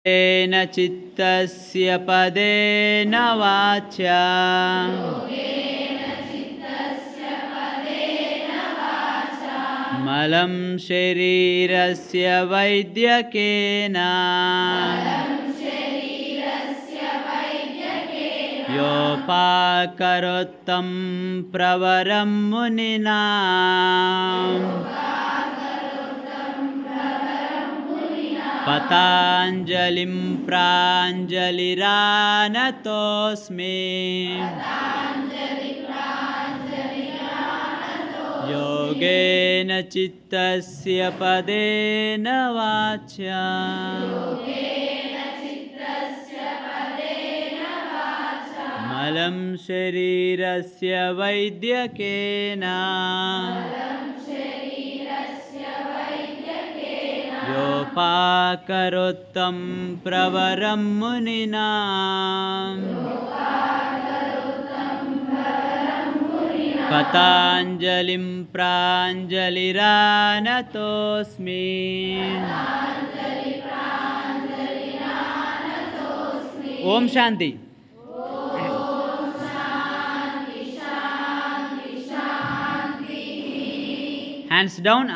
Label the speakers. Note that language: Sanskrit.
Speaker 1: येन चित्तस्य पदेन वाचा मलं शरीरस्य वैद्यकेन योपाकरोत्तं प्रवरं मुनिना पताञ्जलिं प्राञ्जलिरानतोऽस्मि योगेन चित्तस्य पदेन वाचा मलं शरीरस्य वैद्यकेन योपाकरोत्तं प्रवरं मुनिना पताञ्जलिं प्राञ्जलिरानतोऽस्मि ओम शांति। Hands down.